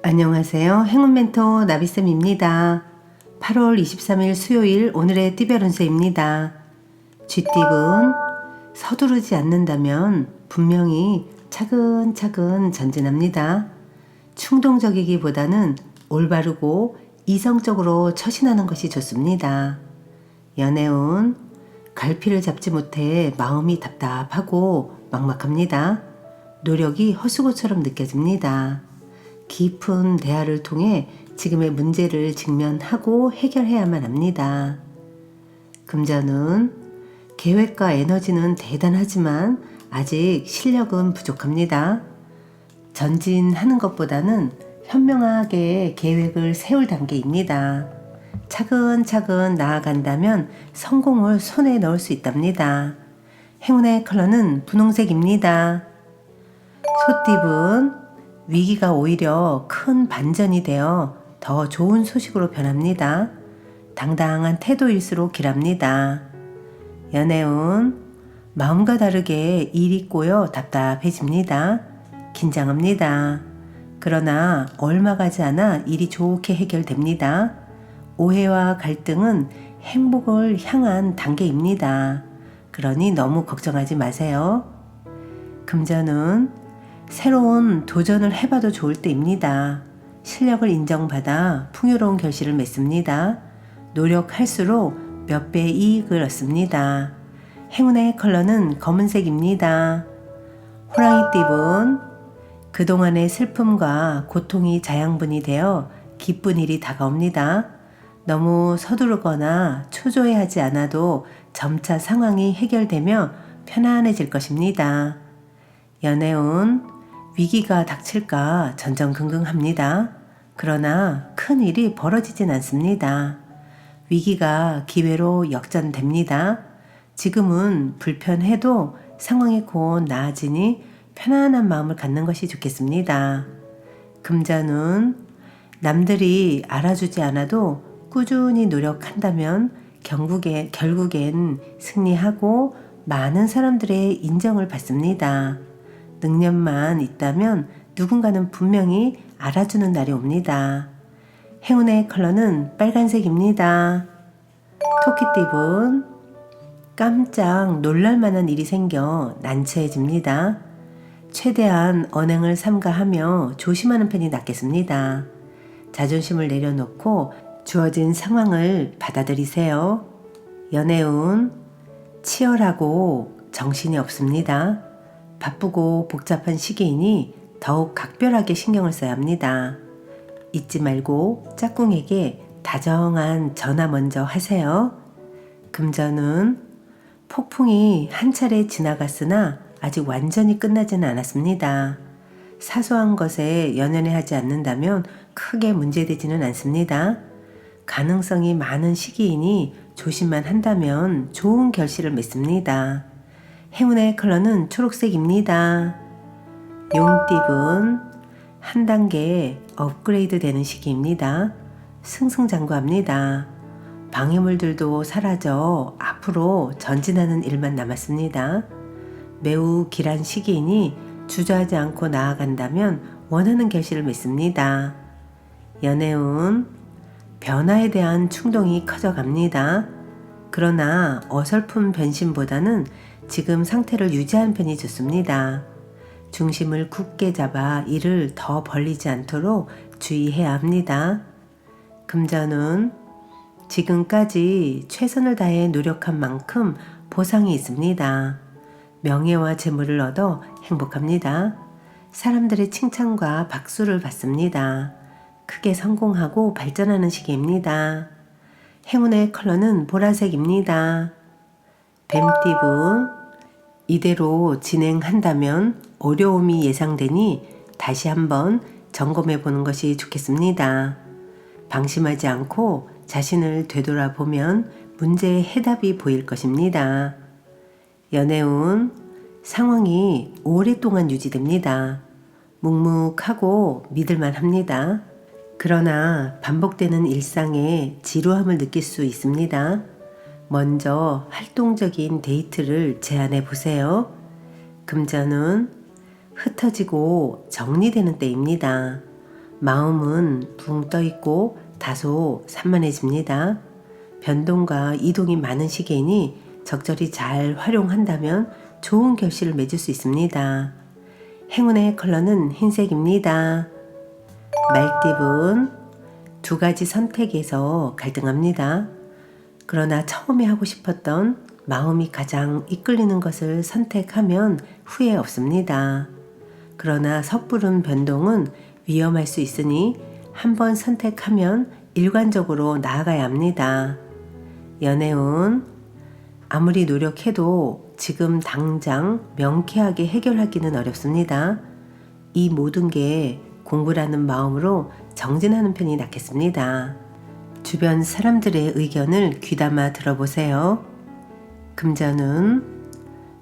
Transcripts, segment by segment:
안녕하세요. 행운 멘토 나비쌤입니다. 8월 23일 수요일 오늘의 띠별 운세입니다. 쥐띠분, 서두르지 않는다면 분명히 차근차근 전진합니다. 충동적이기보다는 올바르고 이성적으로 처신하는 것이 좋습니다. 연애운, 갈피를 잡지 못해 마음이 답답하고 막막합니다. 노력이 헛수고처럼 느껴집니다. 깊은 대화를 통해 지금의 문제를 직면하고 해결해야만 합니다. 금전은 계획과 에너지는 대단하지만 아직 실력은 부족합니다. 전진하는 것보다는 현명하게 계획을 세울 단계입니다. 차근차근 나아간다면 성공을 손에 넣을 수 있답니다. 행운의 컬러는 분홍색입니다. 소띠분, 위기가 오히려 큰 반전이 되어 더 좋은 소식으로 변합니다. 당당한 태도일수록 길합니다. 연애운, 마음과 다르게 일이 꼬여 답답해집니다. 긴장합니다. 그러나 얼마 가지 않아 일이 좋게 해결됩니다. 오해와 갈등은 행복을 향한 단계입니다. 그러니 너무 걱정하지 마세요. 금전은 새로운 도전을 해봐도 좋을 때입니다. 실력을 인정받아 풍요로운 결실을 맺습니다. 노력할수록 몇 배의 이익을 얻습니다. 행운의 컬러는 검은색입니다. 호랑이띠분, 그동안의 슬픔과 고통이 자양분이 되어 기쁜 일이 다가옵니다. 너무 서두르거나 초조해하지 않아도 점차 상황이 해결되며 편안해질 것입니다. 연애운, 위기가 닥칠까 전전긍긍합니다. 그러나 큰 일이 벌어지진 않습니다. 위기가 기회로 역전됩니다. 지금은 불편해도 상황이 곧 나아지니 편안한 마음을 갖는 것이 좋겠습니다. 금전은 남들이 알아주지 않아도 꾸준히 노력한다면 결국엔 승리하고 많은 사람들의 인정을 받습니다. 능력만 있다면 누군가는 분명히 알아주는 날이 옵니다. 행운의 컬러는 빨간색입니다. 토끼띠분, 깜짝 놀랄만한 일이 생겨 난처해집니다. 최대한 언행을 삼가하며 조심하는 편이 낫겠습니다. 자존심을 내려놓고 주어진 상황을 받아들이세요. 연애운, 치열하고 정신이 없습니다. 바쁘고 복잡한 시기이니 더욱 각별하게 신경을 써야 합니다. 잊지 말고 짝꿍에게 다정한 전화 먼저 하세요. 금전은 폭풍이 한 차례 지나갔으나 아직 완전히 끝나지는 않았습니다. 사소한 것에 연연해하지 않는다면 크게 문제되지는 않습니다. 가능성이 많은 시기이니 조심만 한다면 좋은 결실을 맺습니다. 행운의 컬러는 초록색입니다. 용띠분, 한 단계 업그레이드 되는 시기입니다. 승승장구합니다. 방해물들도 사라져 앞으로 전진하는 일만 남았습니다. 매우 길한 시기이니 주저하지 않고 나아간다면 원하는 결실을 맺습니다. 연애운, 변화에 대한 충동이 커져갑니다. 그러나 어설픈 변심보다는 지금 상태를 유지하는 편이 좋습니다. 중심을 굳게 잡아 일을 더 벌리지 않도록 주의해야 합니다. 금전은 지금까지 최선을 다해 노력한 만큼 보상이 있습니다. 명예와 재물을 얻어 행복합니다. 사람들의 칭찬과 박수를 받습니다. 크게 성공하고 발전하는 시기입니다. 행운의 컬러는 보라색입니다. 뱀띠분, 이대로 진행한다면 어려움이 예상되니 다시 한번 점검해 보는 것이 좋겠습니다. 방심하지 않고 자신을 되돌아보면 문제의 해답이 보일 것입니다. 연애운, 상황이 오랫동안 유지됩니다. 묵묵하고 믿을만 합니다. 그러나 반복되는 일상에 지루함을 느낄 수 있습니다. 먼저 활동적인 데이트를 제안해 보세요. 금전은 흩어지고 정리되는 때입니다. 마음은 붕 떠있고 다소 산만해집니다. 변동과 이동이 많은 시기이니 적절히 잘 활용한다면 좋은 결실을 맺을 수 있습니다. 행운의 컬러는 흰색입니다. 말띠분 두 가지 선택에서 갈등합니다. 그러나 처음에 하고 싶었던 마음이 가장 이끌리는 것을 선택하면 후회 없습니다. 그러나 섣부른 변동은 위험할 수 있으니 한번 선택하면 일관적으로 나아가야 합니다. 연애운 아무리 노력해도 지금 당장 명쾌하게 해결하기는 어렵습니다. 이 모든 게 공부라는 마음으로 정진하는 편이 낫겠습니다. 주변 사람들의 의견을 귀담아 들어보세요. 금전운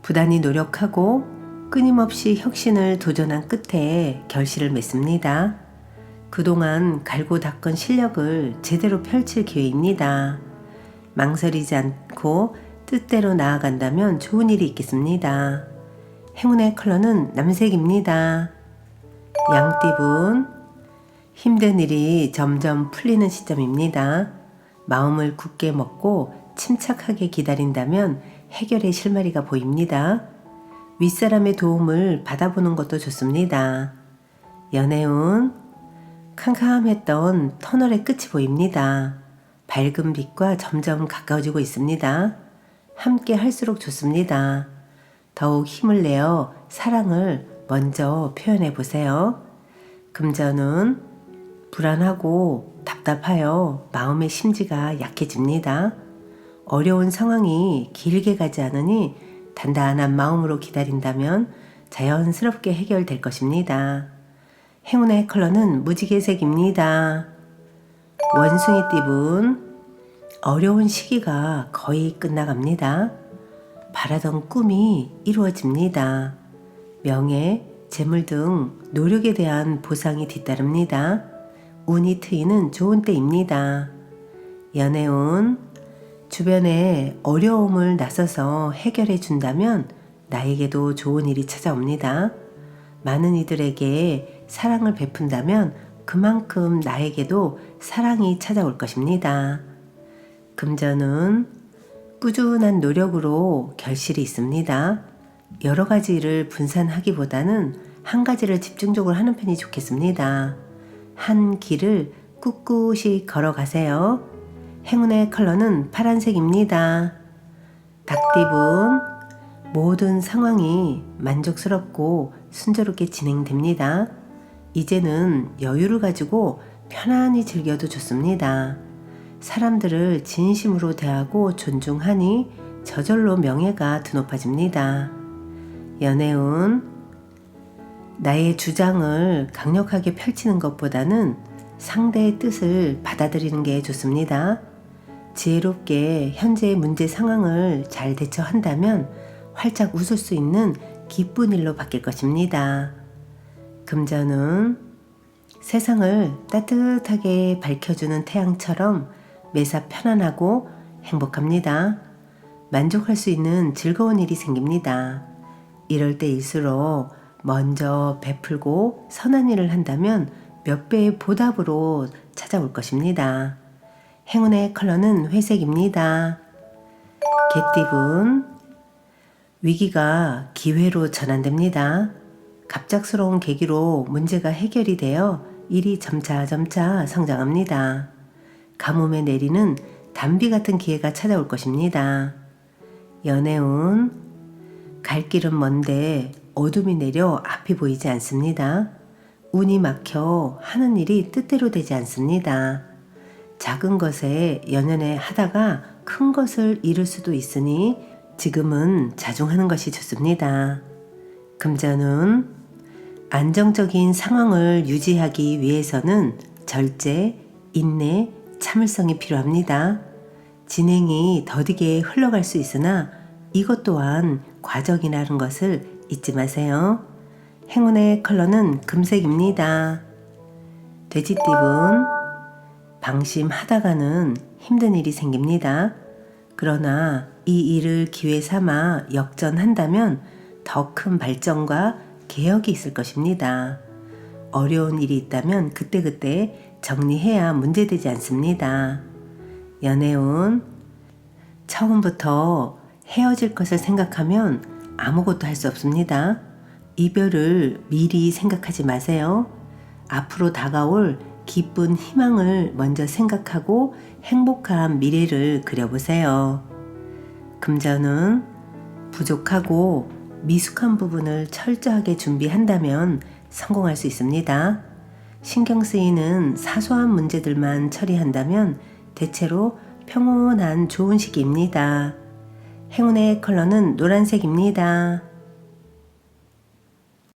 부단히 노력하고 끊임없이 혁신을 도전한 끝에 결실을 맺습니다. 그동안 갈고 닦은 실력을 제대로 펼칠 기회입니다. 망설이지 않고 뜻대로 나아간다면 좋은 일이 있겠습니다. 행운의 컬러는 남색입니다. 양띠분 힘든 일이 점점 풀리는 시점입니다. 마음을 굳게 먹고 침착하게 기다린다면 해결의 실마리가 보입니다. 윗사람의 도움을 받아보는 것도 좋습니다. 연애운 캄캄했던 터널의 끝이 보입니다. 밝은 빛과 점점 가까워지고 있습니다. 함께 할수록 좋습니다. 더욱 힘을 내어 사랑을 먼저 표현해 보세요. 금전운 불안하고 답답하여 마음의 심지가 약해집니다. 어려운 상황이 길게 가지 않으니 단단한 마음으로 기다린다면 자연스럽게 해결될 것입니다. 행운의 컬러는 무지개색입니다. 원숭이띠분 어려운 시기가 거의 끝나갑니다. 바라던 꿈이 이루어집니다. 명예, 재물 등 노력에 대한 보상이 뒤따릅니다. 운이 트이는 좋은 때입니다. 연애운 주변에 어려움을 나서서 해결해 준다면 나에게도 좋은 일이 찾아옵니다. 많은 이들에게 사랑을 베푼다면 그만큼 나에게도 사랑이 찾아올 것입니다. 금전은 꾸준한 노력으로 결실이 있습니다. 여러 가지 일을 분산하기보다는 한 가지를 집중적으로 하는 편이 좋겠습니다. 한 길을 꿋꿋이 걸어가세요. 행운의 컬러는 파란색입니다. 닭띠분 모든 상황이 만족스럽고 순조롭게 진행됩니다. 이제는 여유를 가지고 편안히 즐겨도 좋습니다. 사람들을 진심으로 대하고 존중하니 저절로 명예가 드높아집니다. 연애운 나의 주장을 강력하게 펼치는 것보다는 상대의 뜻을 받아들이는 게 좋습니다. 지혜롭게 현재의 문제 상황을 잘 대처한다면 활짝 웃을 수 있는 기쁜 일로 바뀔 것입니다. 금전은 세상을 따뜻하게 밝혀주는 태양처럼 매사 편안하고 행복합니다. 만족할 수 있는 즐거운 일이 생깁니다. 이럴 때일수록 먼저 베풀고 선한 일을 한다면 몇 배의 보답으로 찾아올 것입니다. 행운의 컬러는 회색입니다. 개띠분 위기가 기회로 전환됩니다. 갑작스러운 계기로 문제가 해결이 되어 일이 점차 성장합니다. 가뭄에 내리는 단비 같은 기회가 찾아올 것입니다. 연애운 갈 길은 먼데 어둠이 내려 앞이 보이지 않습니다. 운이 막혀 하는 일이 뜻대로 되지 않습니다. 작은 것에 연연해 하다가 큰 것을 이룰 수도 있으니 지금은 자중하는 것이 좋습니다. 금전운 안정적인 상황을 유지하기 위해서는 절제, 인내, 참을성이 필요합니다. 진행이 더디게 흘러갈 수 있으나 이것 또한 과정이라는 것을 잊지 마세요. 행운의 컬러는 금색입니다. 돼지띠분 방심하다가는 힘든 일이 생깁니다. 그러나 이 일을 기회 삼아 역전한다면 더 큰 발전과 개혁이 있을 것입니다. 어려운 일이 있다면 그때그때 정리해야 문제되지 않습니다. 연애운, 처음부터 헤어질 것을 생각하면 아무것도 할 수 없습니다. 이별을 미리 생각하지 마세요. 앞으로 다가올 기쁜 희망을 먼저 생각하고 행복한 미래를 그려보세요. 금전은 부족하고 미숙한 부분을 철저하게 준비한다면 성공할 수 있습니다. 신경 쓰이는 사소한 문제들만 처리한다면 대체로 평온한 좋은 시기입니다. 행운의 컬러는 노란색입니다.